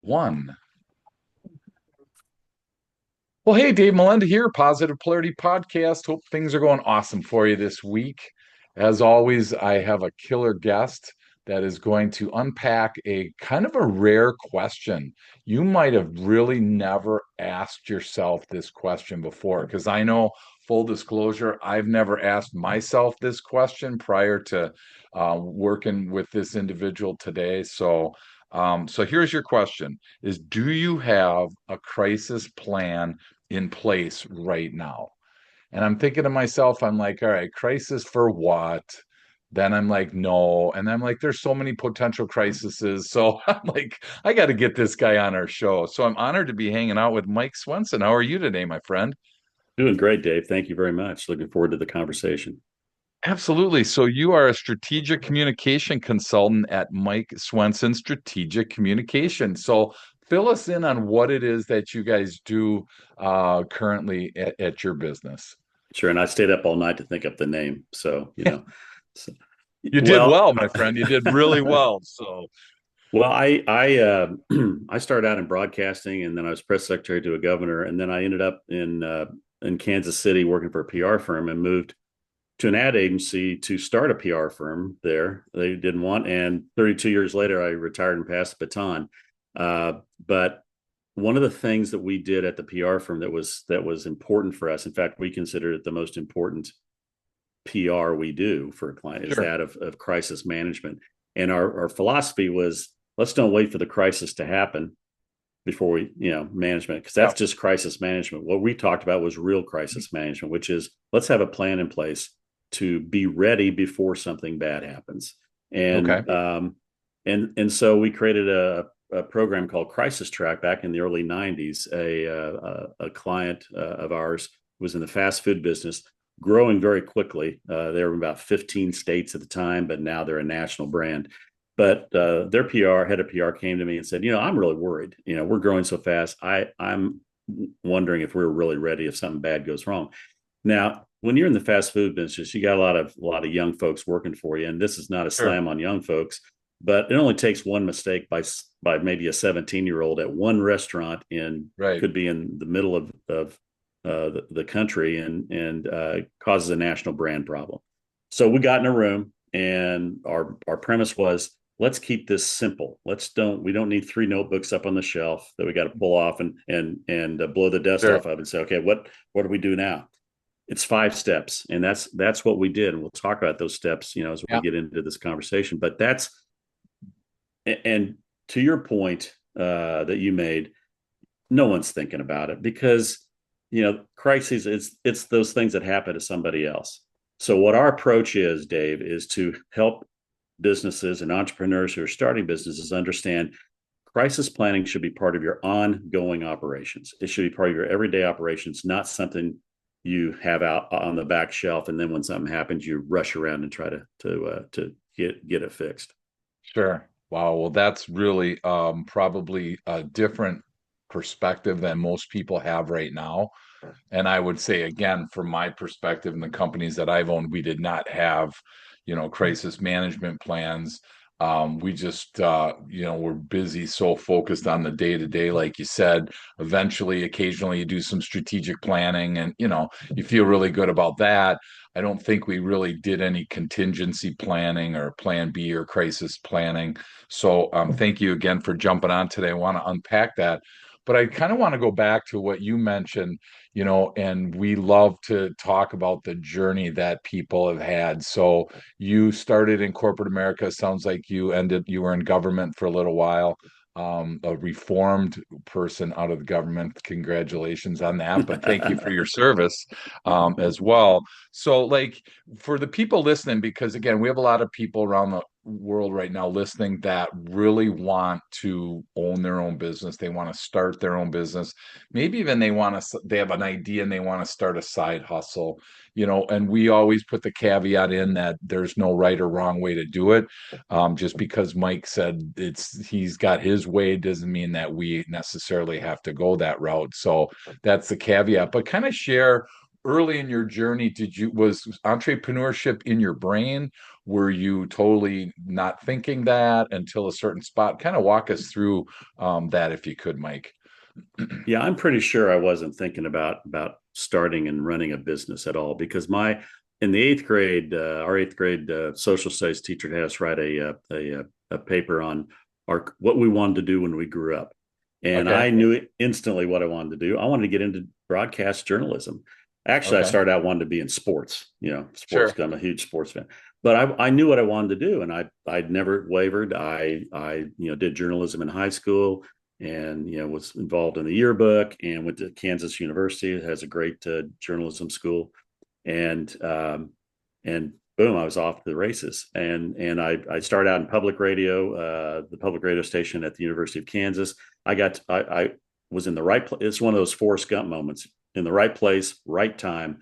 One. Well, hey, Dave Melinda here, Positive Polarity Podcast. Hope things are going awesome for you this week. As always, I have a killer guest that is going to unpack a kind of a rare question. You might have really never asked yourself this question before, because I know, full disclosure, I've never asked myself this question prior to working with this individual today. So here's your question: Is do you have a crisis plan in place right now? And I'm thinking to myself, I'm like, all right, crisis for what? Then I'm like, no. And I'm like, there's so many potential crises. So I'm like, I got to get this guy on our show. So I'm honored to be hanging out with Mike Swenson. How are you today, my friend? Doing great, Dave. Thank you very much. Looking forward to the conversation. Absolutely. So you are a strategic communication consultant at Mike Swenson Strategic Communication. So fill us in on what it is that you guys do currently at your business. Sure. And I stayed up all night to think up the name. So, You did well, well, my friend. You did really well. So well, I I started out in broadcasting, and then I was press secretary to a governor, and then I ended up in Kansas City working for a PR firm, and moved to an ad agency to start a PR firm there. They didn't want, and 32 years later, I retired and passed the baton. But one of the things that we did at the PR firm that was important for us, in fact, we consider it the most important PR we do for a client, is sure. that of crisis management. And our philosophy was, let's don't wait for the crisis to happen before management, because Yeah. that's just crisis management. What we talked about was real crisis management, which is, let's have a plan in place to be ready before something bad happens. Okay. And so we created a program called Crisis Track back in the early 90s. A client of ours was in the fast food business, growing very quickly. They were in about 15 states at the time, but now they're a national brand. But their head of PR came to me and said, I'm really worried. We're growing so fast. I'm wondering if we're really ready if something bad goes wrong. Now, when you're in the fast food business, you got a lot of young folks working for you, and this is not a Sure. slam on young folks, but it only takes one mistake by maybe a 17-year-old at one restaurant, Right. could be in the middle of the country, and causes a national brand problem. So we got in a room, and our premise was, let's keep this simple. We don't need three notebooks up on the shelf that we got to pull off and blow the dust Sure. off of and say, okay, what do we do now? It's 5 steps, and that's what we did, and we'll talk about those steps, as we Yeah. get into this conversation. But that's and to your point that you made, no one's thinking about it, because crises, it's those things that happen to somebody else. So what our approach is, Dave, is to help businesses and entrepreneurs who are starting businesses understand crisis planning should be part of your ongoing operations. It should be part of your everyday operations, not something you have out on the back shelf, and then when something happens, you rush around and try to get it fixed. Sure. Wow. Well, that's really probably a different perspective than most people have right now. And I would say, again, from my perspective in the companies that I've owned, we did not have, crisis management plans. We just, we're busy, so focused on the day to day, like you said. Eventually, occasionally, you do some strategic planning, and you feel really good about that. I don't think we really did any contingency planning or plan B or crisis planning. So, thank you again for jumping on today. I want to unpack that. But I kind of want to go back to what you mentioned, and we love to talk about the journey that people have had. So you started in corporate America. Sounds like you were in government for a little while. A reformed person out of the government. Congratulations on that. But thank you for your service as well. So, like, for the people listening, because again, we have a lot of people around the world right now listening that really want to own their own business. They want to start their own business. Maybe even they have an idea and they want to start a side hustle, and we always put the caveat in that there's no right or wrong way to do it. Just because Mike said he's got his way doesn't mean that we necessarily have to go that route. So that's the caveat. But kind of share early in your journey, was entrepreneurship in your brain? Were you totally not thinking that until a certain spot? Kind of walk us through that if you could, Mike. Yeah, I'm pretty sure I wasn't thinking about starting and running a business at all because my in the eighth grade, our eighth grade social studies teacher had us write a paper on what we wanted to do when we grew up, and Okay. I knew instantly what I wanted to do. I wanted to get into broadcast journalism. Actually, I Okay. started out wanting to be in sports, sports. Sure. 'Cause I'm a huge sports fan, but I knew what I wanted to do, and I'd never wavered. I did journalism in high school and was involved in the yearbook and went to Kansas University. It has a great journalism school, and and boom, I was off to the races. And I started out in public radio, the public radio station at the University of Kansas. I was in the right place. It's one of those Forrest Gump moments, in the right place, right time.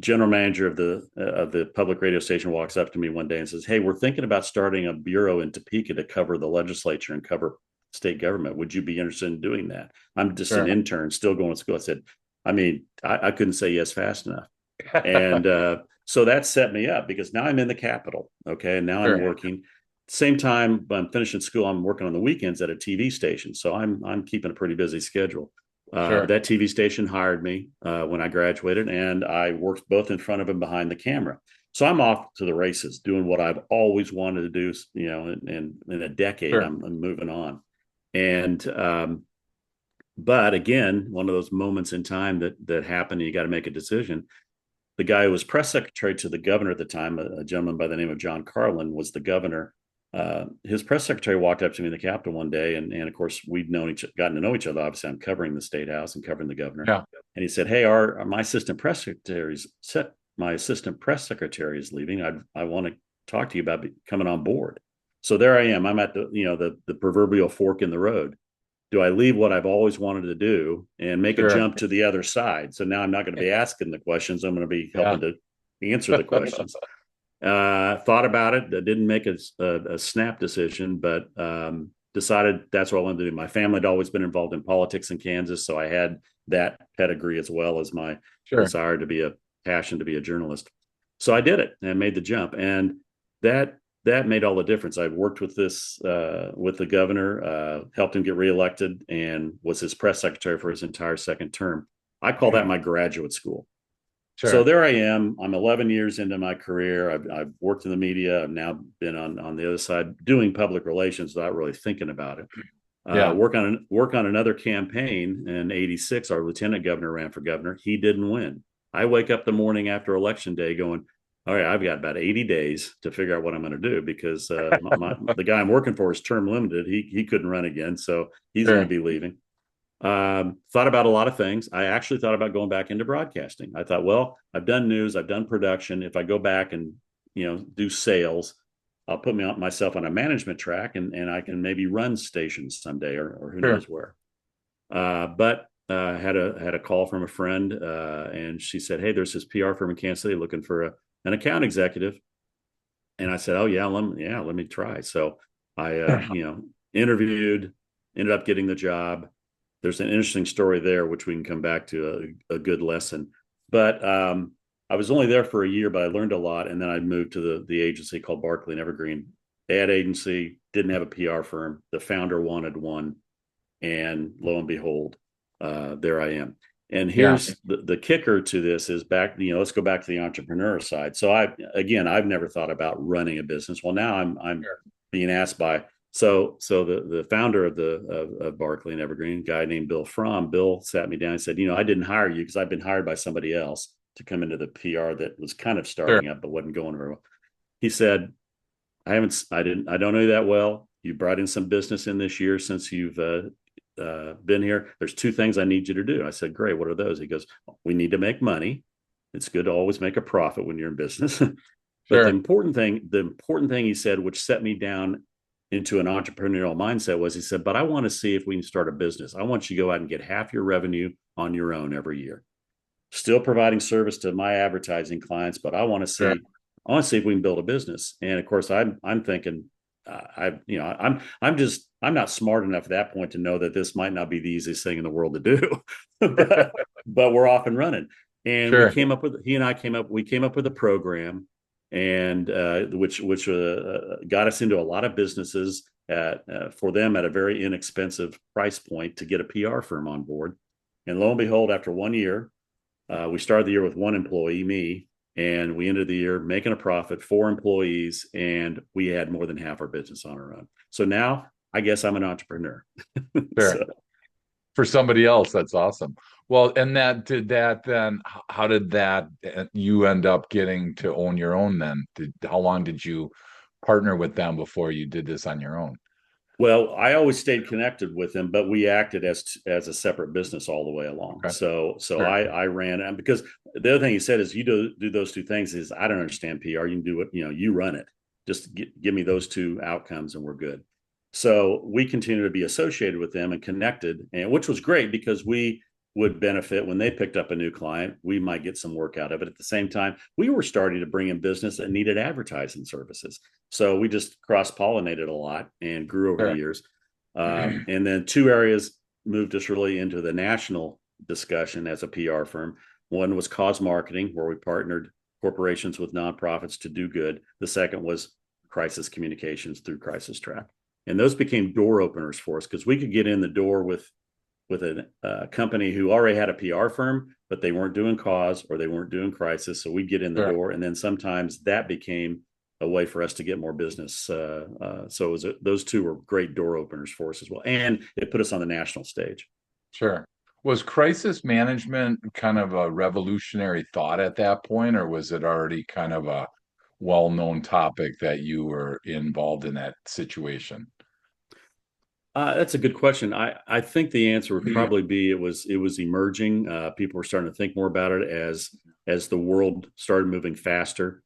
General manager of the public radio station walks up to me one day and says, "Hey, we're thinking about starting a bureau in Topeka to cover the legislature and cover state government. Would you be interested in doing that?" I'm just an Sure. intern, still going to school. I said, I mean, I couldn't say yes fast enough. And so that set me up because now I'm in the capital. Okay. And now I'm Sure. working. Same time I'm finishing school, I'm working on the weekends at a TV station. So I'm keeping a pretty busy schedule. But Sure. that TV station hired me when I graduated, and I worked both in front of and behind the camera. So I'm off to the races, doing what I've always wanted to do. And in a decade, Sure. I'm moving on. And but again, one of those moments in time that happened, and you got to make a decision. The guy who was press secretary to the governor at the time, a gentleman by the name of John Carlin, was the governor. His press secretary walked up to me in the Capitol one day, and of course we'd gotten to know each other. Obviously, I'm covering the state house and covering the governor, Yeah. and he said, "Hey, our my assistant press secretary is leaving. I want to talk to you about coming on board." So there I am. I'm at the proverbial fork in the road. Do I leave what I've always wanted to do and make a Sure. jump to the other side? So now I'm not going to be asking the questions. I'm going to be Yeah. helping to answer the questions. Thought about it. I didn't make a snap decision, but decided that's what I wanted to do. My family had always been involved in politics in Kansas, so I had that pedigree as well as my Sure. desire to be a passion to be a journalist. So I did it and made the jump, and that made all the difference. I worked with with the governor, helped him get reelected, and was his press secretary for his entire second term. I call that my graduate school. So Sure. there I am. I'm 11 years into my career. I've worked in the media. I've now been on the other side doing public relations without really thinking about it. Yeah. Work on another campaign in '86. Our lieutenant governor ran for governor. He didn't win. I wake up the morning after election day going, "All right, I've got about 80 days to figure out what I'm going to do because the guy I'm working for is term limited. He couldn't run again, so he's going to Sure. be leaving." Thought about a lot of things. I actually thought about going back into broadcasting. I thought, well, I've done news, I've done production. If I go back and do sales, I'll put myself on a management track, and I can maybe run stations someday, or who Sure. knows where. But had a call from a friend, and she said, "Hey, there's this PR firm in Kansas City looking for an account executive." And I said, "Oh yeah, let me try." So I interviewed, ended up getting the job. There's an interesting story there, which we can come back to, a good lesson. But I was only there for a year, but I learned a lot. And then I moved to the agency called Barkley and Evergreen. Ad agency, didn't have a PR firm. The founder wanted one. And lo and behold, there I am. And Yeah. here's the kicker to this is back, let's go back to the entrepreneur side. So I've never thought about running a business. Well, now I'm Sure. being asked by, so the founder of Barkley and Evergreen, a guy named Bill Fromm. Bill sat me down and said, I didn't hire you because I've been hired by somebody else to come into the PR that was kind of Sure. starting up, but wasn't going very well. He said, I don't know you that well. You brought in some business in this year since you've been here. There's two things I need you to do. I said, great. What are those? He goes, we need to make money. It's good to always make a profit when you're in business. But Sure. the important thing he said, which set me down into an entrepreneurial mindset, was he said, but I want to see if we can start a business. I want you to go out and get half your revenue on your own every year, still providing service to my advertising clients, but Sure. I want to see if we can build a business. And of course, I'm thinking, I'm not smart enough at that point to know that this might not be the easiest thing in the world to do, but we're off and running. And Sure. he and I came up with a program, and which got us into a lot of businesses for them at a very inexpensive price point to get a PR firm on board. And lo and behold, after 1 year, we started the year with one employee, me, and we ended the year making a profit, 4 employees, and we had more than half our business on our own. So now I guess I'm an entrepreneur. Sure. So, For somebody else, that's awesome. Well, and that did that then, how did that you end up getting to own your own then? How long did you partner with them before you did this on your own? well, I always stayed connected with them, but we acted as a separate business all the way along. Okay. So Sure. I ran, and because the other thing he said is, you do those two things. Is I don't understand PR. You can do it. You run it. Just give me those two outcomes, and we're good. So we continue to be associated with them and connected, and which was great because we would benefit when they picked up a new client. We might get some work out of it. At the same time, we were starting to bring in business that needed advertising services. So we just cross pollinated a lot and grew over the Sure. years. And then two areas moved us really into the national discussion as a PR firm. One was cause marketing, where we partnered corporations with nonprofits to do good. The second was crisis communications through Crisis Track. And those became door openers for us because we could get in the door with a company who already had a PR firm, but they weren't doing cause or they weren't doing crisis. So we'd get in the Sure. door, and then sometimes that became a way for us to get more business. So those two were great door openers for us as well, and it put us on the national stage. Sure. Was crisis management kind of a revolutionary thought at that point, or was it already kind of a well-known topic that you were involved in that situation? That's a good question. I think the answer would probably be it was emerging. People were starting to think more about it as the world started moving faster.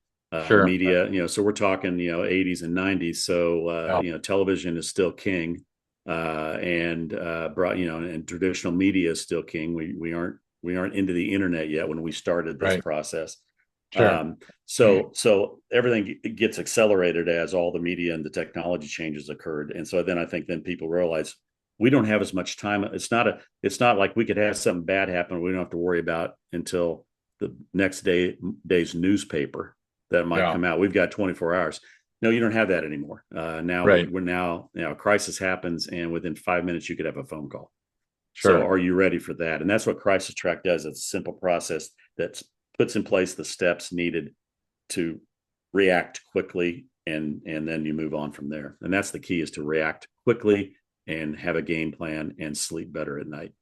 Sure. Media, so we're talking 80s and 90s. So Yeah. television is still king, and and traditional media is still king. We aren't into the internet yet when we started this Right. process. Sure. Um, so everything gets accelerated as all the media and the technology changes occurred. And so then I think then people realize we don't have as much time. It's not like we could have something bad happen. We don't have to worry about until the next day's newspaper that might Yeah. come out. We've got 24 hours. No, you don't have that anymore. Now Right. we're now, a crisis happens, and within 5 minutes you could have a phone call. So Sure. are you ready for that? And that's what Crisis Track does. It's a simple process that puts in place the steps needed to react quickly, and then you move on from there. And that's the key, is to react quickly and have a game plan and sleep better at night.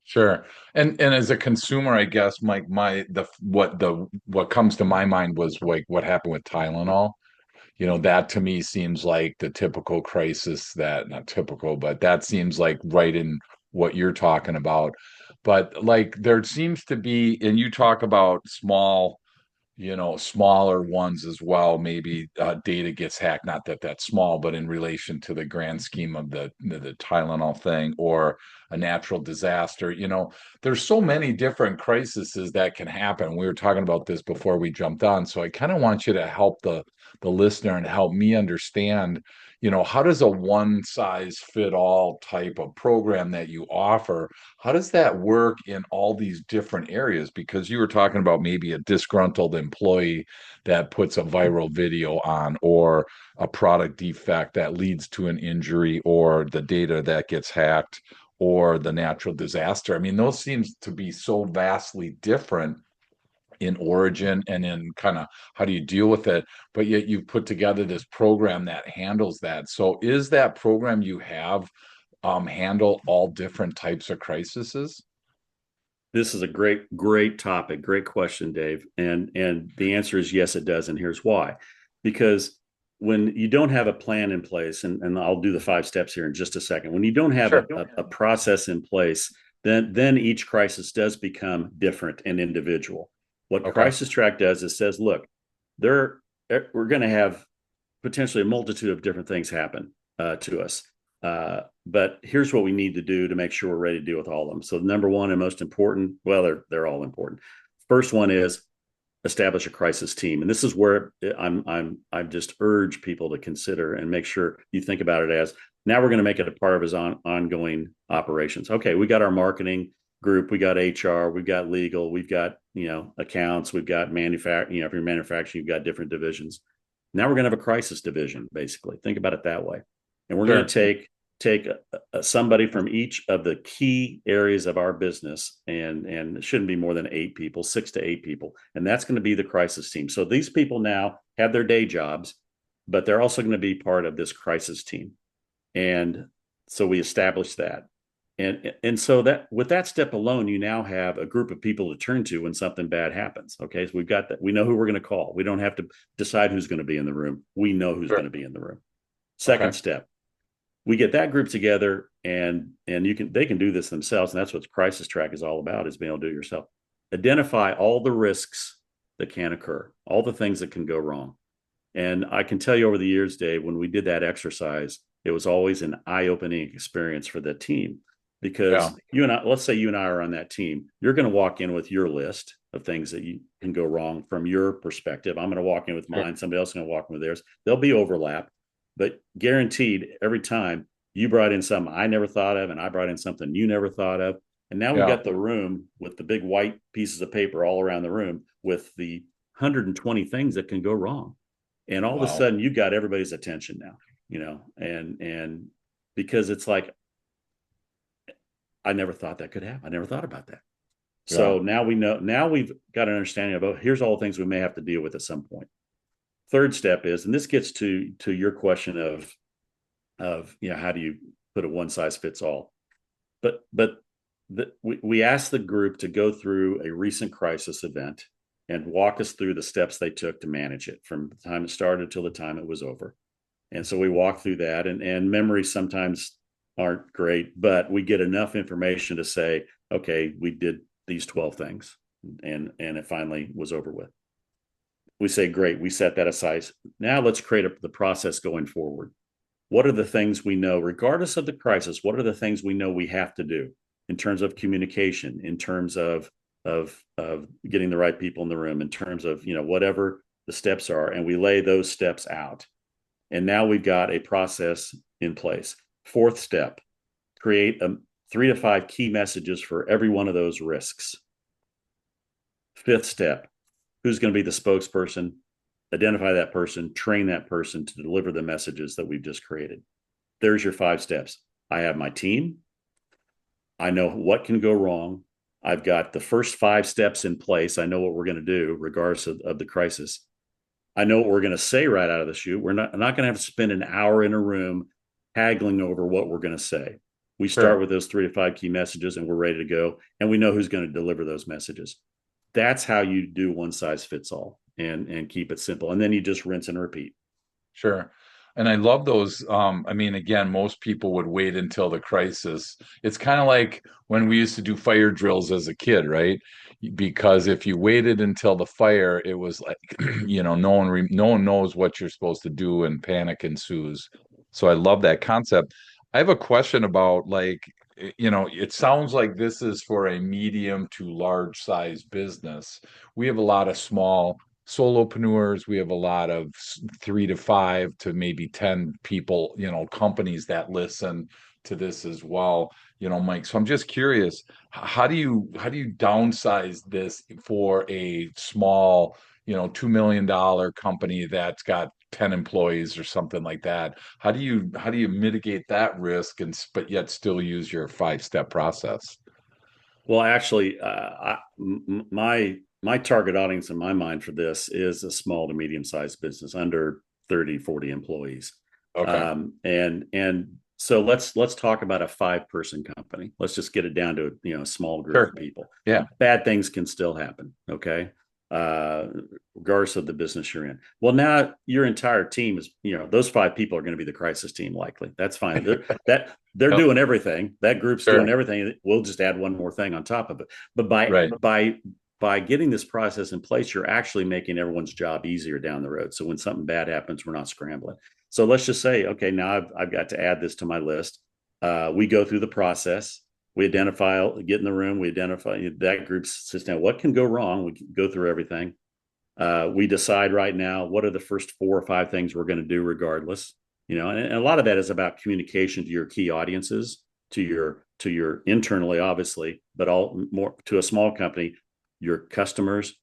Sure. And as a consumer, I guess, Mike, what comes to my mind was like what happened with Tylenol. That to me seems like the typical crisis, that not typical, but that seems like right in what you're talking about. But like there seems to be, and you talk about smaller ones as well. Maybe data gets hacked, not that that's small, but in relation to the grand scheme of the Tylenol thing, or a natural disaster. There's so many different crises that can happen. We were talking about this before we jumped on, so I kind of want you to help the listener and help me understand. How does a one size fit all type of program that you offer, how does that work in all these different areas? Because you were talking about maybe a disgruntled employee that puts a viral video on, or a product defect that leads to an injury, or the data that gets hacked, or the natural disaster. I mean, those seems to be so vastly different in origin and in kind of how do you deal with it, but yet you've put together this program that handles that. So is that program you have handle all different types of crises? This is a great topic, great question, Dave. And the answer is yes, it does. And here's why. Because when you don't have a plan in place, and I'll do the 5 steps here in just a second. When you don't have Sure. a process in place, then each crisis does become different and individual. What Okay. Crisis Track does is says, look, we're going to have potentially a multitude of different things happen to us. But here's what we need to do to make sure we're ready to deal with all of them. So number one and most important, well, they're all important. First one is establish a crisis team, and this is where I just urge people to consider and make sure you think about it as, now we're going to make it a part of his ongoing operations. Okay, we got our marketing group, we got HR, we've got legal, we've got, accounts, we've got manufacturing. If you're manufacturing, you've got different divisions. Now we're going to have a crisis division, basically. Think about it that way. And we're going Sure. to take somebody from each of the key areas of our business, and it shouldn't be more than 8 people, 6 to 8 people, and that's going to be the crisis team. So these people now have their day jobs, but they're also going to be part of this crisis team. And so we established that. And so that with that step alone, you now have a group of people to turn to when something bad happens. Okay. So we've got that. We know who we're going to call. We don't have to decide who's going to be in the room. We know who's Sure. going to be in the room. Okay. Second step, we get that group together, and they can do this themselves. And that's what crisis track is all about, is being able to do it yourself. Identify all the risks that can occur, all the things that can go wrong. And I can tell you over the years, Dave, when we did that exercise, it was always an eye-opening experience for the team, Yeah. because let's say you and I are on that team. You're going to walk in with your list of things that you can go wrong from your perspective. I'm going to walk in with Sure. mine. Somebody else is going to walk in with theirs. There'll be overlap, but guaranteed every time you brought in something I never thought of, and I brought in something you never thought of. And now we've Yeah. got the room with the big white pieces of paper all around the room with the 120 things that can go wrong. And all of a Wow. sudden you got everybody's attention now, and because it's like, I never thought that could happen. I never thought about that. Yeah. So now we know, now we've got an understanding about, here's all the things we may have to deal with at some point. Third step is, and this gets to your question of how do you put a one size fits all? But we asked the group to go through a recent crisis event and walk us through the steps they took to manage it from the time it started till the time it was over. And so we walk through that, and memories sometimes aren't great, but we get enough information to say, okay, we did these 12 things, and it finally was over with. We say, great, we set that aside. Now let's create the process going forward. What are the things we know, regardless of the crisis? What are the things we know we have to do in terms of communication, in terms of getting the right people in the room, in terms of whatever the steps are, and we lay those steps out. And now we've got a process in place. Fourth step, create 3 to 5 key messages for every one of those risks. Fifth step, who's going to be the spokesperson? Identify that person, train that person to deliver the messages that we've just created. There's your 5 steps. I have my team. I know what can go wrong. I've got the first 5 steps in place. I know what we're going to do regardless of the crisis. I know what we're going to say right out of the chute. We're not going to have to spend an hour in a room haggling over what we're going to say. We start Sure. with those 3 to 5 key messages, and we're ready to go. And we know who's going to deliver those messages. That's how you do one size fits all, and keep it simple. And then you just rinse and repeat. Sure. And I love those. I mean, again, most people would wait until the crisis. It's kind of like when we used to do fire drills as a kid, right? Because if you waited until the fire, it was like, no one knows what you're supposed to do, and panic ensues. So I love that concept. I have a question about, like, it sounds like this is for a medium to large size business. We have a lot of small solopreneurs. We have a lot of 3 to 5 to maybe 10 people, companies that listen to this as well, Mike. So I'm just curious, how do you downsize this for a small, $2 million company that's got 10 employees or something like that? How do you mitigate that risk, but yet still use your 5-step process? Well, actually, my target audience in my mind for this is a small to medium sized business under 30, 40 employees. Okay. And so let's talk about a 5-person company. Let's just get it down to a small group Sure. of people. Yeah. Bad things can still happen. Okay. Uh, Regardless of the business you're in. Well, now your entire team is, those 5 people are going to be the crisis team. Likely, that's fine. They're Yep. doing everything. That group's doing Sure. everything. We'll just add one more thing on top of it. But by Right. by by getting this process in place, you're actually making everyone's job easier down the road. So when something bad happens, we're not scrambling. So let's just say, okay, now I've got to add this to my list. We go through the process. We identify, get in the room. We identify that group's system. What can go wrong? We go through everything. We decide right now what are the first 4 or 5 things we're going to do regardless. And a lot of that is about communication to your key audiences, to your internally, obviously, but all more to a small company, your customers,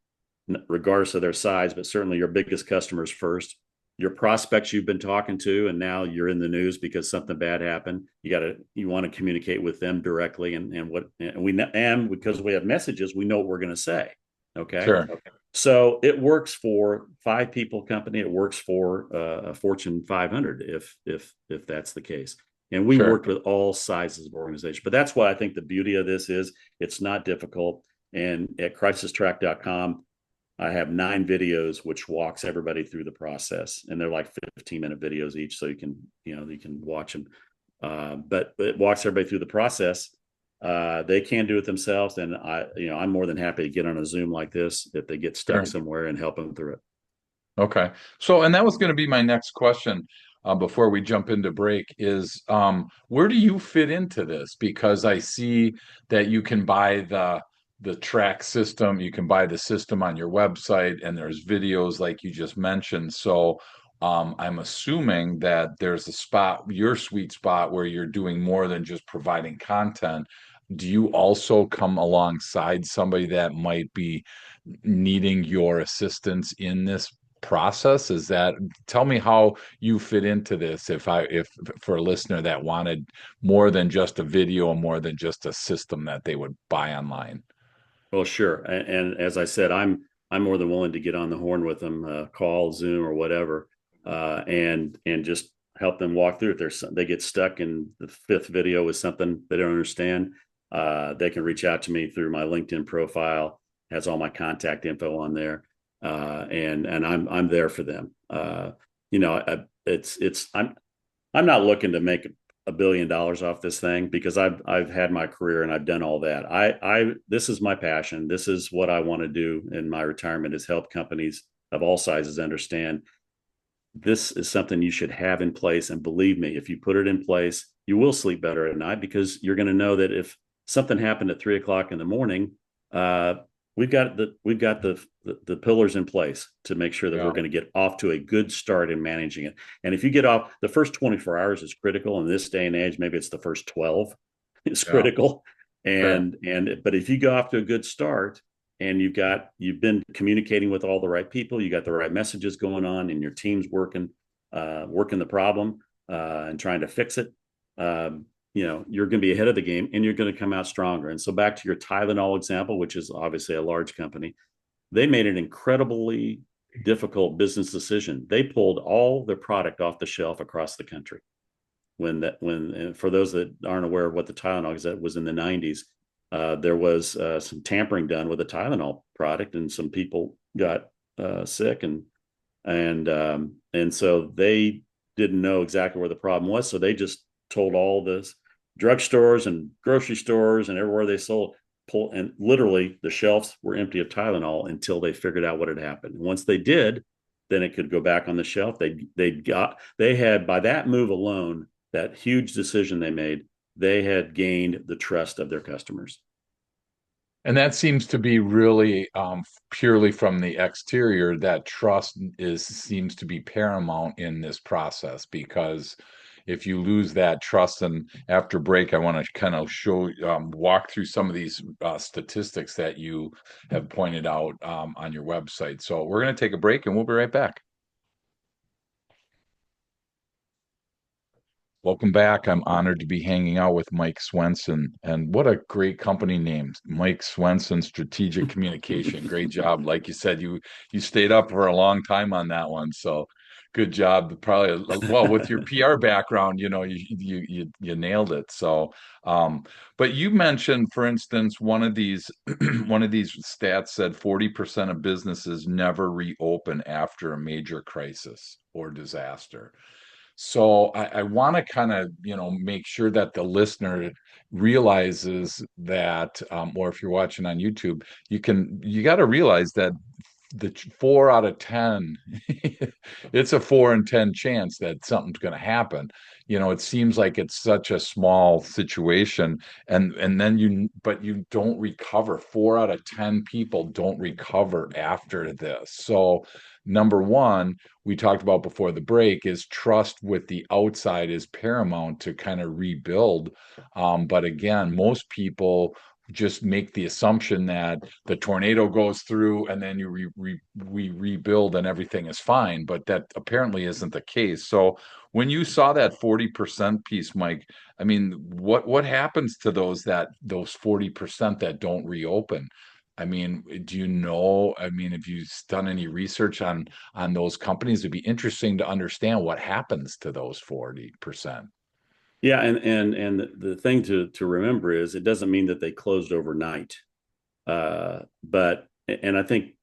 regardless of their size, but certainly your biggest customers first, your prospects you've been talking to, and now you're in the news because something bad happened. You want to communicate with them directly, and because we have messages, we know what we're going to say. Okay. Sure. So it works for 5 people company. It works for a Fortune 500 if that's the case. And we Sure. worked with all sizes of organization. But that's why I think the beauty of this is it's not difficult. And at crisistrack.com, I have 9 videos which walks everybody through the process, and they're like 15-minute videos each, so you can watch them. But it walks everybody through the process. They can do it themselves, and I'm more than happy to get on a Zoom like this if they get stuck Sure. somewhere and help them through it. Okay. So, and that was going to be my next question before we jump into break is where do you fit into this? Because I see that you can buy the track system, you can buy the system on your website, and there's videos like you just mentioned. So, I'm assuming that there's a spot, your sweet spot, where you're doing more than just providing content. Do you also come alongside somebody that might be needing your assistance in this process? Is that, tell me how you fit into this, if for a listener that wanted more than just a video and more than just a system that they would buy online. Well, sure. And as I said, I'm more than willing to get on the horn with them, call, Zoom, or whatever, and just help them walk through it. They get stuck in the 5th video with something they don't understand. They can reach out to me through my LinkedIn profile. Has all my contact info on there, and I'm there for them. I'm not looking to make $1 billion off this thing because I've had my career and I've done all that. I this is my passion. This is what I want to do in my retirement is help companies of all sizes understand this is something you should have in place. And believe me, if you put it in place, you will sleep better at night because you're going to know that if something happened at 3 o'clock in the morning, uh, we've got the pillars in place to make sure that we're Yeah. going to get off to a good start in managing it. And if you get off, the first 24 hours is critical in this day and age. Maybe it's the first 12 is Yeah. critical. Sure. But if you go off to a good start and you've been communicating with all the right people, you got the right messages going on, and your team's working the problem and trying to fix it. You're going to be ahead of the game and you're going to come out stronger. And so back to your Tylenol example, which is obviously a large company, they made an incredibly difficult business decision. They pulled all their product off the shelf across the country. When for those that aren't aware of what the Tylenol is, that was in the 90s. There was some tampering done with the Tylenol product, and some people got sick, and so they didn't know exactly where the problem was. So they just told all this drugstores and grocery stores and everywhere they sold, and literally the shelves were empty of Tylenol until they figured out what had happened. And once they did, then it could go back on the shelf. They had, by that move alone, that huge decision they made, they had gained the trust of their customers. And that seems to be really purely from the exterior, that trust is seems to be paramount in this process, because if you lose that trust, and after break, I want to kind of walk through some of these statistics that you have pointed out on your website. So we're going to take a break and we'll be right back. Welcome back. I'm honored to be hanging out with Mike Swenson. And what a great company name, Mike Swenson Strategic Communication. Great job. Like you said, you stayed up for a long time on that one. So good job. Probably, well, with your PR background, you nailed it. So but you mentioned, for instance, one of these one of these stats said 40% of businesses never reopen after a major crisis or disaster. So I want to kind of, make sure that the listener realizes that, or if you're watching on YouTube, you got to realize that the 4 out of 10, it's a 4 in 10 chance that something's going to happen. it seems like it's such a small situation, and then but you don't recover. 4 out of 10 people don't recover after this. So number one, we talked about before the break, is trust with the outside is paramount to kind of rebuild. But again, most people just make the assumption that the tornado goes through and then we rebuild and everything is fine, but that apparently isn't the case. So when you saw that 40% piece, Mike, I mean, what happens to those 40% that don't reopen? I mean, do you know? I mean, have you done any research on those companies? It'd be interesting to understand what happens to those 40%. Yeah, and the thing to remember is it doesn't mean that they closed overnight. But and I think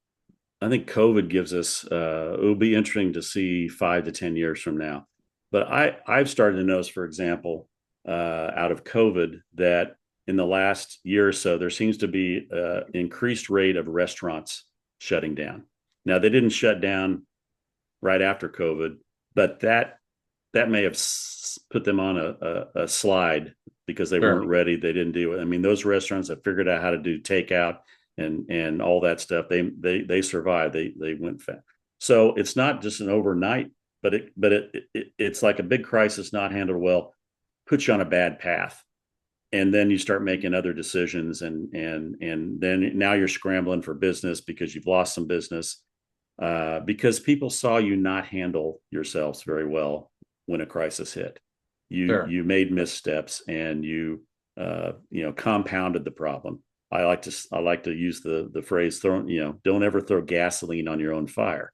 COVID gives us it will be interesting to see 5 to 10 years from now. But I've started to notice, for example, out of COVID, that in the last year or so there seems to be increased rate of restaurants shutting down. Now they didn't shut down right after COVID, but that may have put them on a slide because they Sure, weren't ready. They didn't do it. I mean, those restaurants that figured out how to do takeout and all that stuff, they survived. They went fast. So it's not just an overnight, but it's like a big crisis not handled well, puts you on a bad path. And then you start making other decisions, and then now you're scrambling for business because you've lost some business, because people saw you not handle yourselves very well when a crisis hit. sure. You made missteps, and you compounded the problem. I like to use the phrase, throw, don't ever throw gasoline on your own fire.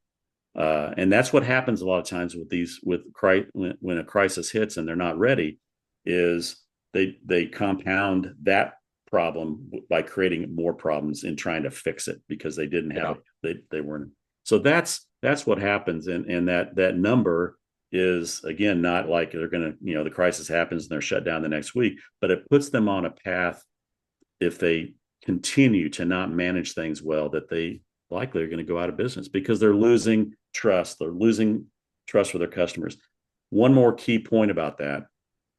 And that's what happens a lot of times when a crisis hits and they're not ready, is they compound that problem by creating more problems in trying to fix it because they didn't have Yeah, it. They weren't. So that's what happens. And that number is, again, not like they're going to, the crisis happens and they're shut down the next week, but it puts them on a path, if they continue to not manage things well, that they likely are going to go out of business because they're losing trust. They're losing trust with their customers. One more key point about that.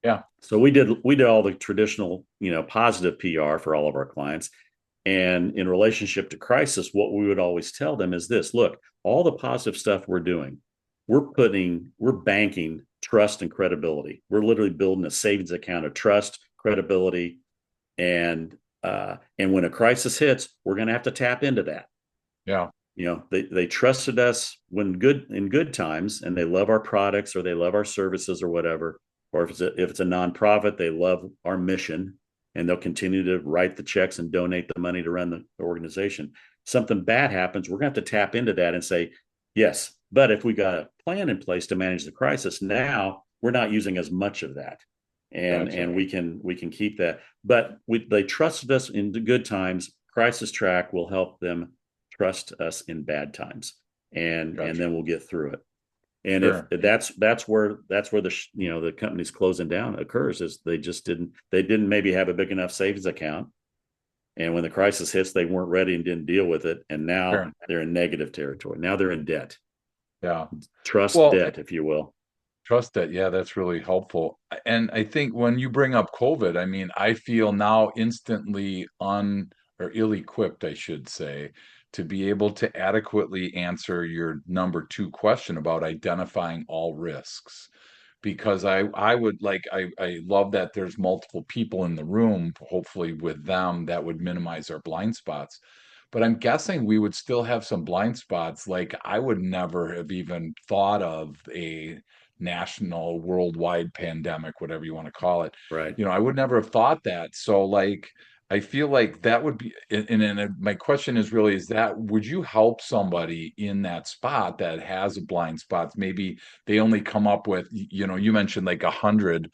yeah, So we did all the traditional, positive PR for all of our clients. And in relationship to crisis, what we would always tell them is this: look, all the positive stuff we're doing, we're banking trust and credibility. We're literally building a savings account of trust, credibility, and when a crisis hits, we're going to have to tap into that. yeah, They trusted us in good times, and they love our products or they love our services or whatever. Or if it's a nonprofit, they love our mission, and they'll continue to write the checks and donate the money to run the organization. Something bad happens, we're going to have to tap into that and say, yes, but if we got a plan in place to manage the crisis, now we're not using as much of that, gotcha, and we can keep that. But they trusted us in the good times. Crisis track will help them trust us in bad times, and gotcha. then we'll get through it. And if Sure. that's where the company's closing down occurs, is they didn't maybe have a big enough savings account, and when the crisis hits, they weren't ready and didn't deal with it, and now Sure. they're in negative territory. Now they're in debt, Yeah. trust Well, debt, if you will. trust that. Yeah, that's really helpful. And I think when you bring up COVID, I mean, I feel now instantly or ill-equipped, I should say, to be able to adequately answer your number two question about identifying all risks. Because I would like I love that there's multiple people in the room, hopefully with them that would minimize our blind spots. But I'm guessing we would still have some blind spots. Like I would never have even thought of a national, worldwide pandemic, whatever you want to call it. Right. I would never have thought that. So like I feel like that would be, and my question is really, is that would you help somebody in that spot that has a blind spot? Maybe they only come up with, you mentioned like 100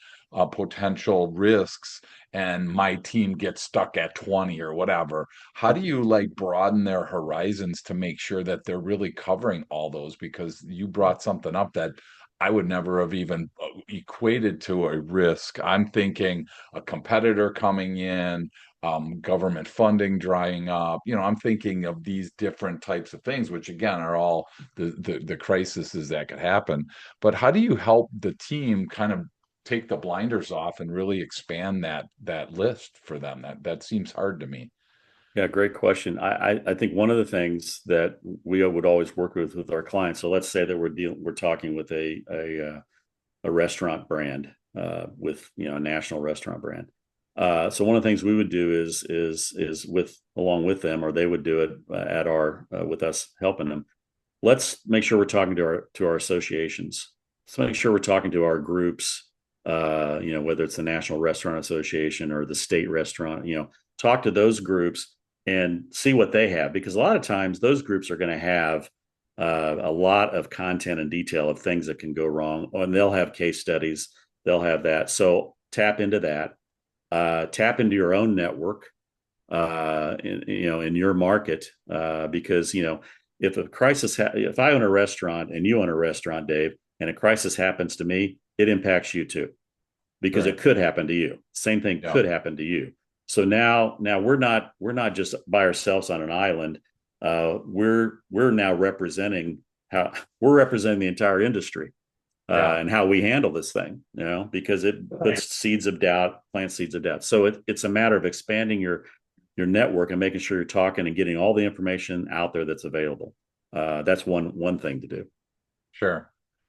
potential risks, and my team gets stuck at 20 or whatever. How do you like broaden their horizons to make sure that they're really covering all those? Because you brought something up that I would never have even equated to a risk. I'm thinking a competitor coming in, government funding drying up. I'm thinking of these different types of things, which again are all the crises that could happen. But how do you help the team kind of take the blinders off and really expand that list for them? That seems hard to me. Yeah, great question. I think one of the things that we would always work with our clients. So let's say that we're talking with a restaurant brand, with a national restaurant brand. So one of the things we would do is with along with them, or they would do it at our with us helping them. Let's make sure we're talking to our associations. Let's make sure we're talking to our groups. Whether it's the National Restaurant Association or the state restaurant. Talk to those groups and see what they have, because a lot of times those groups are going to have a lot of content and detail of things that can go wrong, and they'll have case studies. They'll have that. So tap into that. Tap into your own network, in your market, because if a crisis, if I own a restaurant and you own a restaurant, Dave, and a crisis happens to me, it impacts you too, because Right. it could happen to you. Same thing Yeah. could happen to you. So now we're not just by ourselves on an island. We're now representing how we're representing the entire industry, Yeah. and how we handle this thing, because it puts seeds of doubt, plant seeds of doubt. So it's a matter of expanding your network and making sure you're talking and getting all the information out there that's available. That's one thing to do. Sure.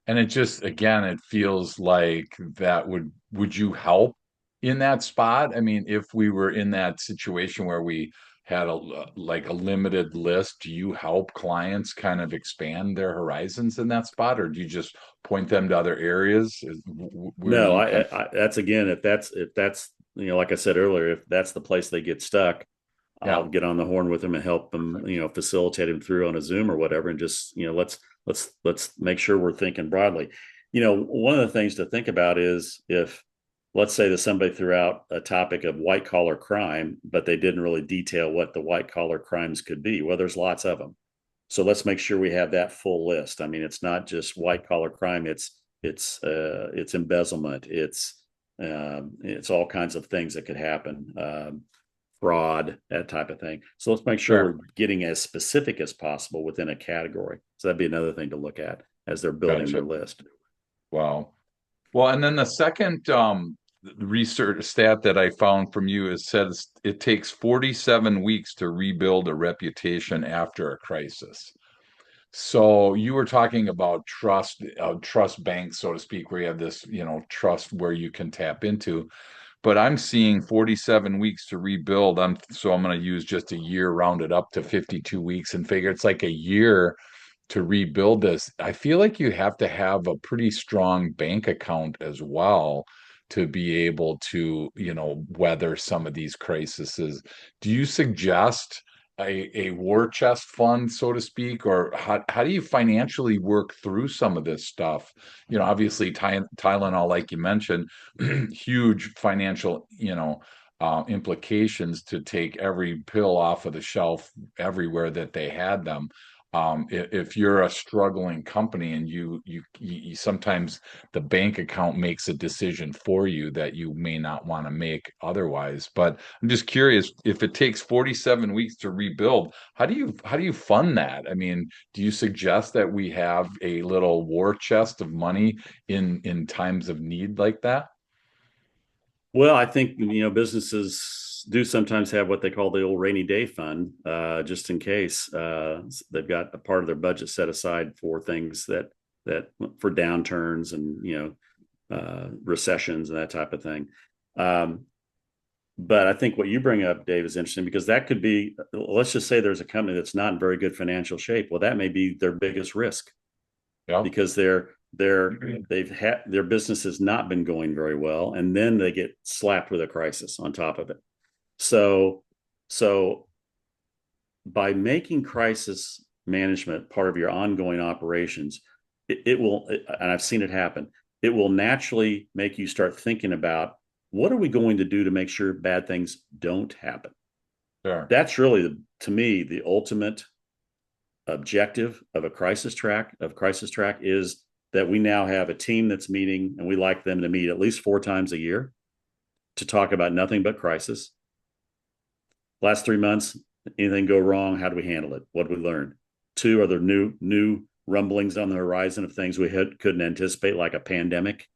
And it just, again, it feels like that would you help in that spot? I mean, if we were in that situation where we had like a limited list, do you help clients kind of expand their horizons in that spot, or do you just point them to other areas? Where do No, you I that's again, if that's like I said earlier, if that's the place they get stuck, yeah, I'll get on the horn with them and help them, facilitate them through on a Zoom or whatever, and just let's make sure we're thinking broadly. One of the things to think about is, if let's say that somebody threw out a topic of white collar crime, but they didn't really detail what the white collar crimes could be. Well, there's lots of them. So let's make sure we have that full list. I mean, it's not just white collar crime. It's embezzlement. It's all kinds of things that could happen. Fraud, that type of thing. So let's make sure sure. we're getting as specific as possible within a category. So that'd be another thing to look at as they're building their Gotcha. list. Wow. Well, and then the second research stat that I found from you is says it takes 47 weeks to rebuild a reputation after a crisis. So you were talking about trust banks, so to speak, where you have this, trust where you can tap into. But I'm seeing 47 weeks to rebuild. I'm going to use just a year, rounded up to 52 weeks, and figure it's like a year to rebuild this. I feel like you have to have a pretty strong bank account as well to be able to, weather some of these crises. Do you suggest a war chest fund, so to speak, or how do you financially work through some of this stuff? Obviously, Tylenol, like you mentioned, huge financial, implications to take every pill off of the shelf everywhere that they had them. If you're a struggling company and you sometimes the bank account makes a decision for you that you may not want to make otherwise. But I'm just curious, if it takes 47 weeks to rebuild, how do you fund that? I mean, do you suggest that we have a little war chest of money in times of need like that? Well, I think businesses do sometimes have what they call the old rainy day fund, just in case. They've got a part of their budget set aside for things that for downturns and recessions and that type of thing. Um, but I think what you bring up, Dave, is interesting, because that could be, let's just say there's a company that's not in very good financial shape. Well, that may be their biggest risk, Yeah, because they've had their business has not been going very well, and then they get slapped with a crisis on top of it. So so by making crisis management part of your ongoing operations, it will, and I've seen it happen, it will naturally make you start thinking about, what are we going to do to make sure bad things don't happen. sure. That's really, to me, the ultimate objective of a crisis track is that we now have a team that's meeting, and we like them to meet at least 4 times a year to talk about nothing but crisis. Last 3 months, anything go wrong? How do we handle it? What did we learn? Two, are there new rumblings on the horizon of things we couldn't anticipate, like a pandemic?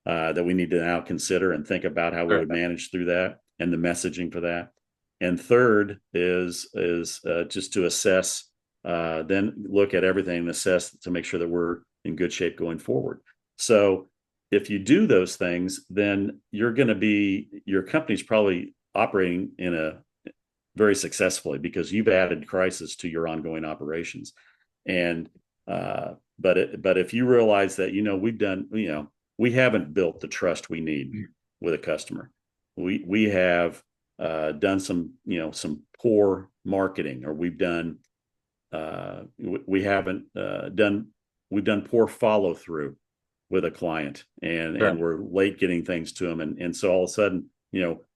that we need to now consider and think about how we Sure. would manage through that and the messaging for that. And third is just to assess, then look at everything and assess to make sure that we're in good shape going forward. So if you do those things, then your company's probably operating in a very successfully because you've added crisis to your ongoing operations. And but if you realize that we haven't built the trust we need with a customer, we have done some poor marketing, or we haven't done we've done poor follow through with a client, Sure. and we're late getting things to them, and so all of a sudden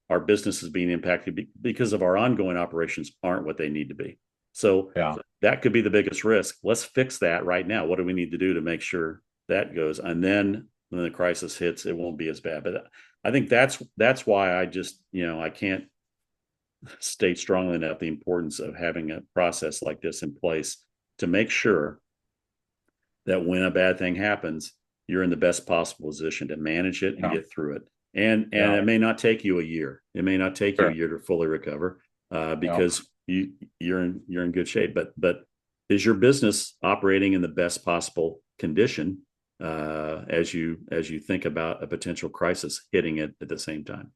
our business is being impacted because of our ongoing operations aren't what they need to be. So Yeah. that could be the biggest risk. Let's fix that right now. What do we need to do to make sure that goes? And then when the crisis hits, it won't be as bad. But I think that's why I can't state strongly enough the importance of having a process like this in place to make sure that when a bad thing happens, you're in the best possible position to manage it and Yeah. get through it. And Yeah. it may not take you a year. It may not take you a Sure. year to fully recover, Yeah. because you're in good shape. But is your business operating in the best possible condition as you think about a potential crisis hitting it at the same time?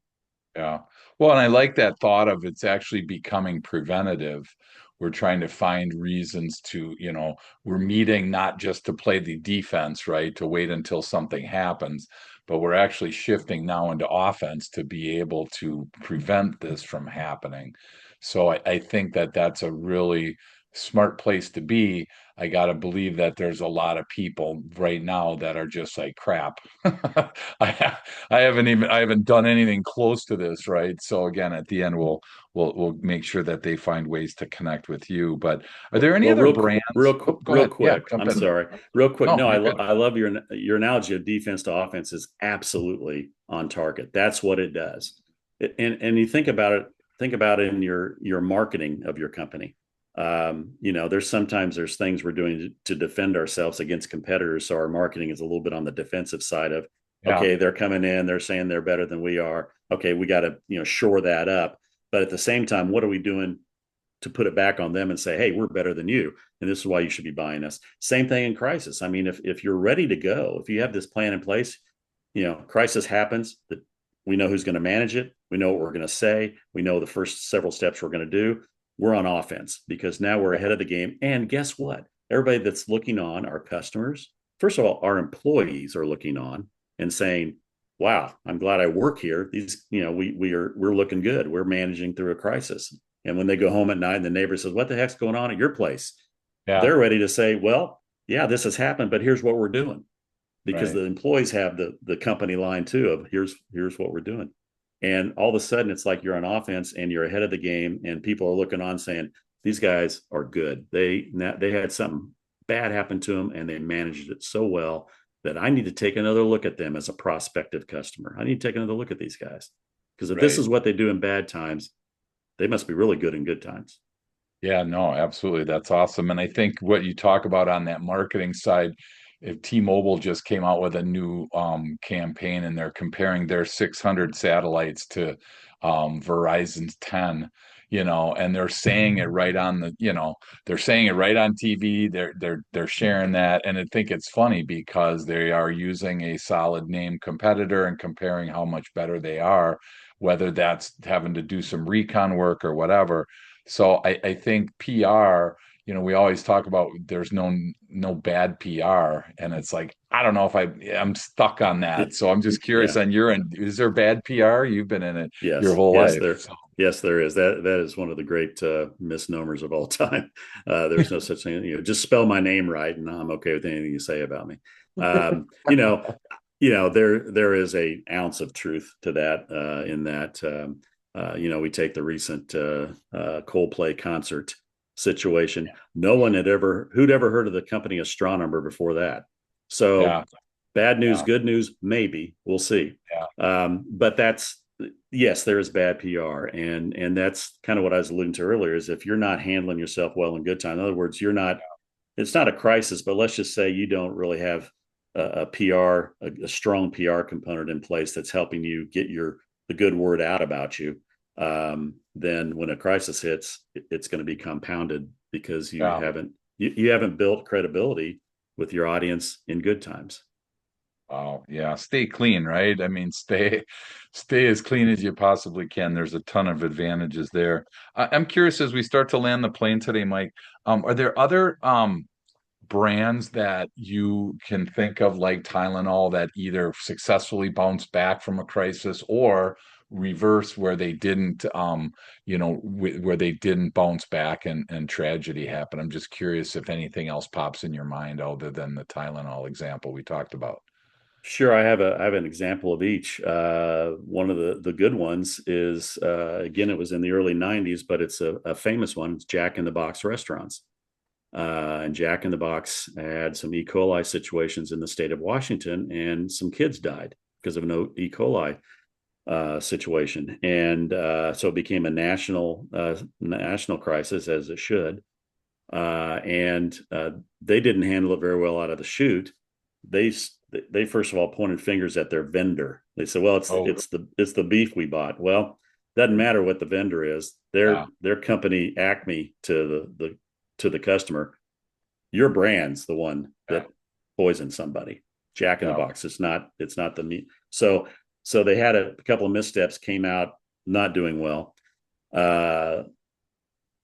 Yeah. Well, and I like that thought of it's actually becoming preventative. We're trying to find reasons to, we're meeting not just to play the defense, right, to wait until something happens, but we're actually shifting now into offense to be able to prevent this from happening. So I think that that's a really smart place to be. I got to believe that there's a lot of people right now that are just like crap. I haven't done anything close to this, right? So again, at the end, we'll make sure that they find ways to connect with you. But are there any Well, other brands? Oh, go real ahead. Yeah, quick. jump I'm in. sorry. Real quick. No, No, you're good. I love your analogy of defense to offense is absolutely on target. That's what it does. And you think about it. Think about it in your marketing of your company. There's things we're doing to defend ourselves against competitors. So our marketing is a little bit on the defensive side of, Yeah, okay, they're coming in, they're saying they're better than we are. Okay, we got to shore that up. But at the same time, what are we doing to put it back on them and say, hey, we're better than you, and this is why you should be buying us? Same thing in crisis. I mean, if you're ready to go, if you have this plan in place, crisis happens, that we know who's going to manage it, we know what we're going to say, we know the first several steps we're going to do. We're on offense because now we're ahead of the game. And guess what? Everybody that's looking on, our customers, first of all, our employees are looking on and saying, wow, I'm glad I work here. These, we're looking good. We're managing through a crisis. And when they go home at night and the neighbor says, what the heck's going on at your place? yeah, They're ready to say, well, yeah, this has happened, but here's what we're doing. Because right. the employees have the company line too of here's what we're doing. And all of a sudden it's like you're on offense and you're ahead of the game, and people are looking on saying, these guys are good. They had something bad happen to them and they managed it so well that I need to take another look at them as a prospective customer. I need to take another look at these guys, because if this Right. is what they do in bad times, they must be really good in good times. Yeah, no, absolutely. That's awesome. And I think what you talk about on that marketing side, if T-Mobile just came out with a new campaign and they're comparing their 600 satellites to Verizon's 10, and they're saying it right on they're saying it right on TV. They're sharing that. And I think it's funny because they are using a solid name competitor and comparing how much better they are, whether that's having to do some recon work or whatever. So I think PR, we always talk about there's no bad PR, and it's like I don't know if I'm stuck on that. So I'm just curious Yeah. on your end. Is there bad PR? You've been in it your Yes, whole yes, life. there, So yes, there is. That is one of the great misnomers of all time. There's no such thing. Just spell my name right, and I'm okay with anything you say about me. Um, you know, there is a ounce of truth to that. In that, we take the recent Coldplay concert situation. No one who'd ever heard of the company Astronomer before that. So yeah, bad news, yeah, good news, maybe we'll see. yeah, But that's yes, there is bad PR, and that's kind of what I was alluding to earlier. Is if you're not handling yourself well in good time, in other words, you're not. It's not a crisis, but let's just say you don't really have a PR, a strong PR component in place that's helping you get the good word out about you, then when a crisis hits, it's going to be compounded because Yeah. you haven't built credibility with your audience in good times. Wow. Yeah. Stay clean, right? I mean, stay as clean as you possibly can. There's a ton of advantages there. I'm curious as we start to land the plane today, Mike, are there other brands that you can think of like Tylenol that either successfully bounced back from a crisis or reverse where they didn't where they didn't bounce back and tragedy happened? I'm just curious if anything else pops in your mind other than the Tylenol example we talked about. Sure, I have an example of each. One of the good ones is again, it was in the early '90s, but it's a famous one. It's Jack in the Box restaurants. And Jack in the Box had some E. coli situations in the state of Washington, and some kids died because of an E. coli situation, and so it became a national crisis, as it should. And they didn't handle it very well out of the chute. They they first of all pointed fingers at their vendor. They said, "Well, Oh, it's the beef we bought." Well, doesn't matter what the vendor is. yeah, Their company Acme to the customer. Your brand's the one yeah, that poisoned somebody. Jack in the yeah, Box. It's not the meat. So they had a couple of missteps, came out not doing well. Uh,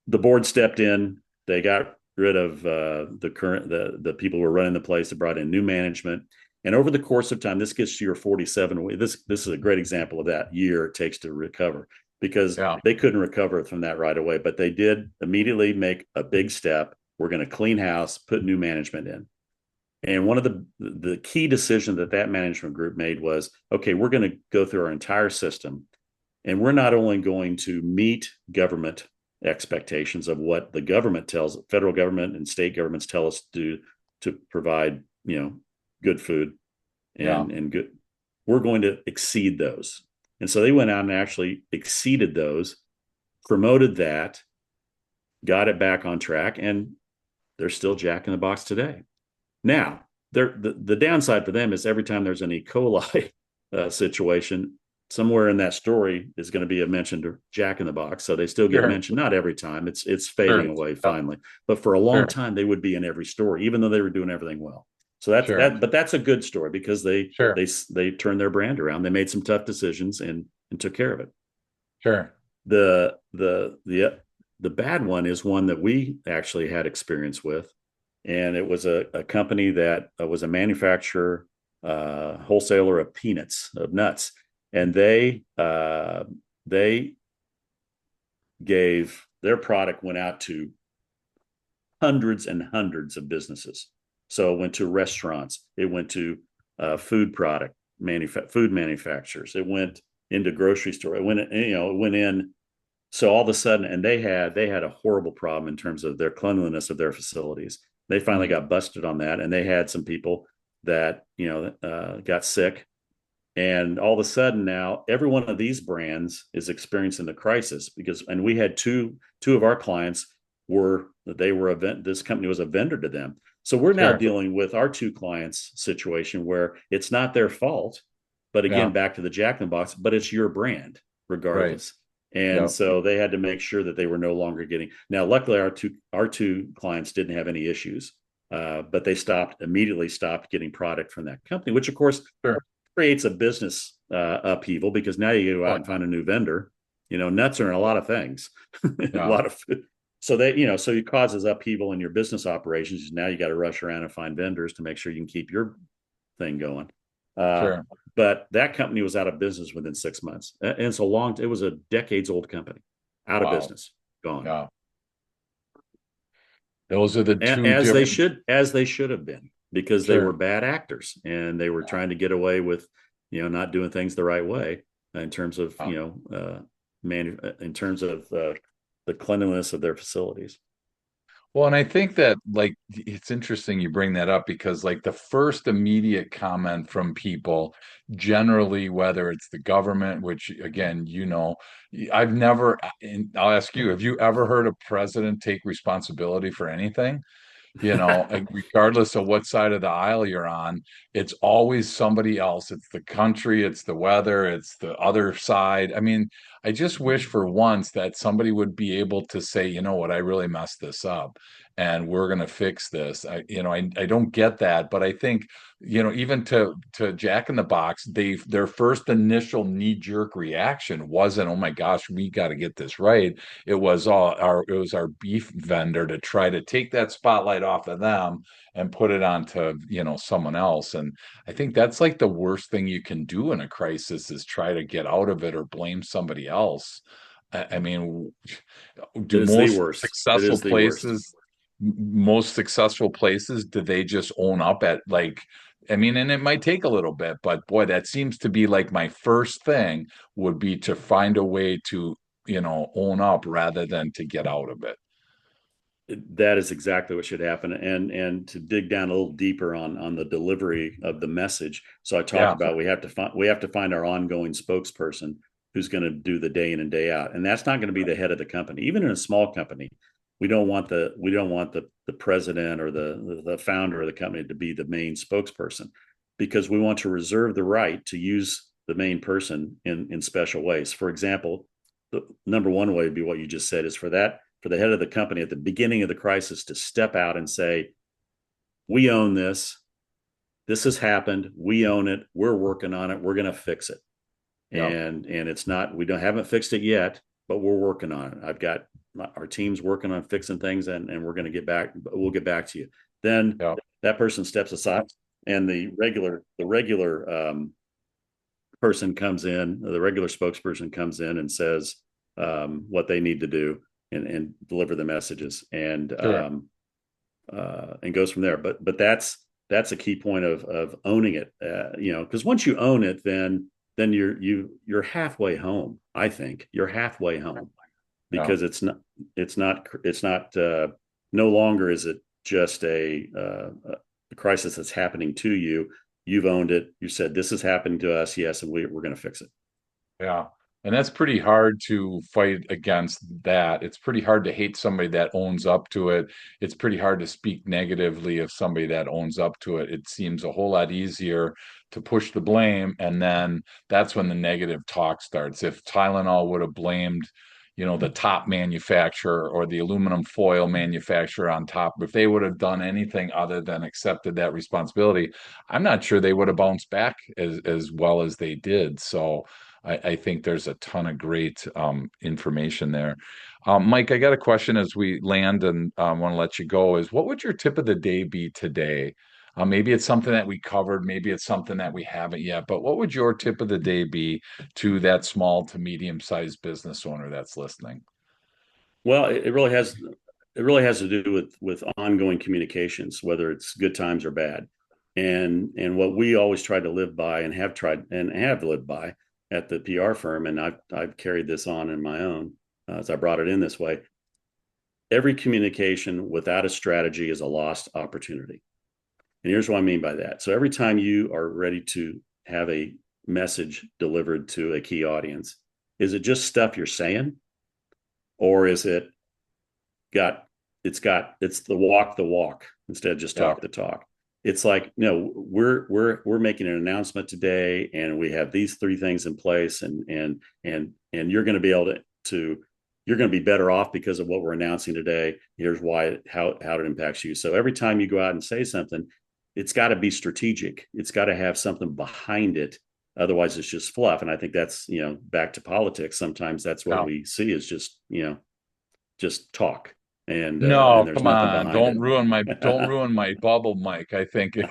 the board stepped in. They got rid of the people who were running the place. They brought in new management, and over the course of time, this gets to your 47. This is a great example of that year it takes to recover, because yeah, they couldn't recover from that right away, but they did immediately make a big step. We're going to clean house, put new management in. And one of the key decisions that management group made was, okay, we're going to go through our entire system, and we're not only going to meet government expectations of what the government tells federal government and state governments tell us to provide, good food yeah, and good. We're going to exceed those. And so they went out and actually exceeded those, promoted that, got it back on track, and they're still Jack in the Box today. Now, the downside for them is every time there's an E. coli situation, somewhere in that story is going to be a mention to Jack in the Box. So they still get sure, mentioned. Not every time. It's fading sure, away yeah, finally. But for a long sure, time, they would be in every story, even though they were doing everything well. So that's sure, that. But that's a good story because sure, they turned their brand around. They made some tough decisions and took care of it. sure. The bad one is one that we actually had experience with, and it was a company that was a manufacturer, wholesaler of peanuts, of nuts, and they gave their product went out to hundreds and hundreds of businesses. So it went to restaurants, it went to food manufacturers, it went into grocery store, it went in. So all of a sudden, and they had a horrible problem in terms of their cleanliness of their facilities. They finally Mm, got busted on that, and they had some people that got sick. And all of a sudden now, every one of these brands is experiencing the crisis and we had two of our clients this company was a vendor to them. So we're now sure, dealing with our two clients situation where it's not their fault, but again, yeah, back to the Jack in the Box, but it's your brand right, regardless. And yep, so they had to make sure that they were no longer getting. Now, luckily, our two clients didn't have any issues, but they immediately stopped getting product from that company, which of course sure, creates a business upheaval because now you go out oh, and find a new vendor. Nuts are in a lot of things, a yeah, lot of food. So it causes upheaval in your business operations. Now you got to rush around and find vendors to make sure you can keep your thing going. Uh, sure, but that company was out of business within 6 months, and it was a decades old company, out of wow, business, gone. yeah. Those are the two different, As they should have been, because they were sure, bad actors and they were yeah, trying to get away with not doing things the right way in terms of yeah. in terms of the cleanliness of their facilities. Well, and I think that like it's interesting you bring that up because like the first immediate comment from people, generally, whether it's the government, which again, I've never, and I'll ask you, have you ever heard a president take responsibility for anything? regardless of what side of the aisle you're on, it's always somebody else. It's the country, it's the weather, it's the other side. I mean, I just wish for once that somebody would be able to say, you know what, I really messed this up and we're going to fix this. I don't get that, but I think, even to Jack in the Box, their first initial knee-jerk reaction wasn't, oh my gosh, we got to get this right. It was our beef vendor to try to take that spotlight off of them and put it onto someone else. And I think that's like the worst thing you can do in a crisis is try to get out of it or blame somebody else. I mean, do It is the most worst. It successful is the worst. places do they just own up at, like, I mean, and it might take a little bit, but boy, that seems to be like my first thing would be to find a way to own up rather than to get out of it. That is exactly what should happen. And to dig down a little deeper on the delivery of the message. So I talked Yeah, about we have to find our ongoing spokesperson who's going to do the day in and day out. And that's not going to be the head of the company. Even in a small company, we don't want the president or the founder of the company to be the main spokesperson, because we want to reserve the right to use the main person in special ways. For example, the number one way would be what you just said, is for the head of the company at the beginning of the crisis to step out and say, we own this. This has happened. We own it. We're working on it. We're going to fix it. yeah, And it's not, we don't haven't fixed it yet, but we're working on it. I've got our team's working on fixing things, and we're going to we'll get back to you. Then yeah, that person steps aside, and the regular person comes in, the regular spokesperson comes in and says what they need to do, and deliver the messages, sure. and goes from there. But that's a key point of owning it. Because once you own it, then you're halfway home. I think you're halfway home, Yeah. because it's not no longer is it just a crisis that's happening to you. You've owned it. You said, this is happening to us. Yes, and we're going to fix it. Yeah. And that's pretty hard to fight against that. It's pretty hard to hate somebody that owns up to it. It's pretty hard to speak negatively of somebody that owns up to it. It seems a whole lot easier to push the blame. And then that's when the negative talk starts. If Tylenol would have blamed, the top manufacturer or the aluminum foil manufacturer on top, if they would have done anything other than accepted that responsibility, I'm not sure they would have bounced back as well as they did. So, I think there's a ton of great information there. Mike, I got a question as we land and want to let you go is what would your tip of the day be today? Maybe it's something that we covered, maybe it's something that we haven't yet, but what would your tip of the day be to that small to medium-sized business owner that's listening? Well, it really has to do with ongoing communications, whether it's good times or bad. And what we always try to live by, and have lived by at the PR firm, and I've carried this on in my own, as I brought it in this way. Every communication without a strategy is a lost opportunity. And here's what I mean by that. So every time you are ready to have a message delivered to a key audience, is it just stuff you're saying, or is it's the walk instead of just Yeah, talk the talk? It's like, no, we're making an announcement today, and we have these three things in place, and you're going to be able to you're going to be better off because of what we're announcing today. Here's why, how it impacts you. So every time you go out and say something, it's got to be strategic. It's got to have something behind it. Otherwise, it's just fluff. And I think that's, back to politics. Sometimes that's what yeah. we see is just talk, and No, there's come nothing on. behind Don't ruin my bubble, Mike. I think it.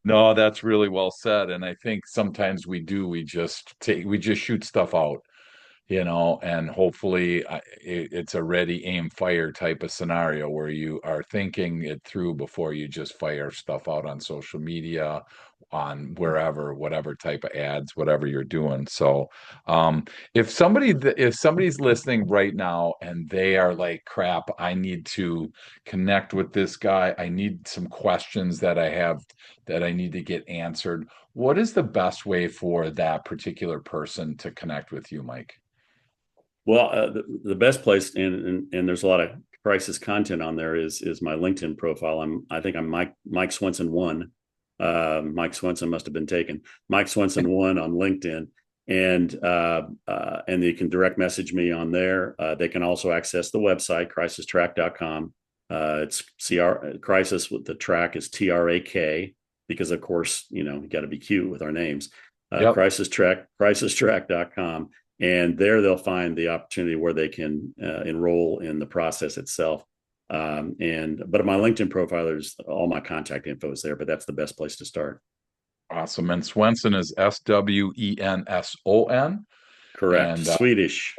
no, that's really well said. And I think sometimes we just shoot stuff out, and hopefully it's a ready, aim, fire type of scenario where you are thinking it through before you just fire stuff out on social media, on wherever, whatever type of ads, whatever you're doing. So, um, if somebody's listening right now and they are like, crap, I need to connect with this guy. I need some questions that I have that I need to get answered. What is the best way for that particular person to connect with you, Mike? Well, the best place, and there's a lot of crisis content on there is my LinkedIn profile. I think I'm Mike Swenson one. Mike Swenson must have been taken. Mike Swenson one on LinkedIn, and they can direct message me on there. They can also access the website crisistrack.com. It's crisis with the track is TRAK, because of course you got to be cute with our names. Yep. Crisistrack.com, and there they'll find the opportunity where they can enroll in the process itself. But my LinkedIn profile, there's all my contact info is there, but that's the best place to start. Awesome. And Swenson is Swenson. Correct. And Swedish.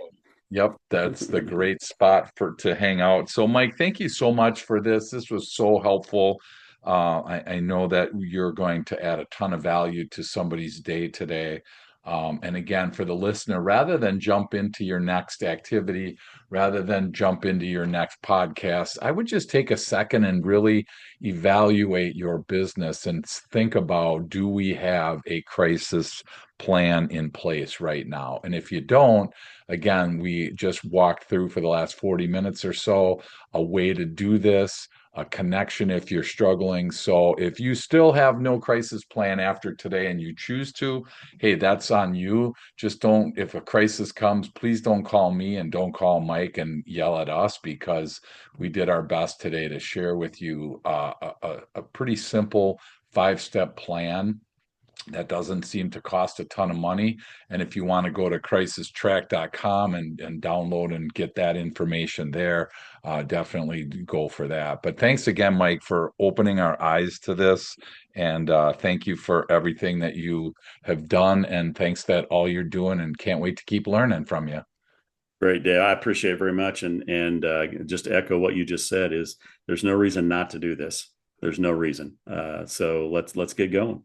yep, that's the great spot to hang out. So, Mike, thank you so much for this. This was so helpful. I know that you're going to add a ton of value to somebody's day today. And again, for the listener, rather than jump into your next activity, rather than jump into your next podcast, I would just take a second and really evaluate your business and think about, do we have a crisis plan in place right now? And if you don't, again, we just walked through for the last 40 minutes or so a way to do this, a connection if you're struggling. So if you still have no crisis plan after today and you choose to, hey, that's on you. Just don't, if a crisis comes, please don't call me and don't call Mike and yell at us, because we did our best today to share with you a pretty simple 5-step plan that doesn't seem to cost a ton of money. And if you want to go to crisistrack.com and download and get that information there, definitely go for that. But thanks again, Mike, for opening our eyes to this. And thank you for everything that you have done. And thanks that all you're doing, and can't wait to keep learning from you. Great, Dave. I appreciate it very much. And just to echo what you just said, is there's no reason not to do this. There's no reason. So let's get going.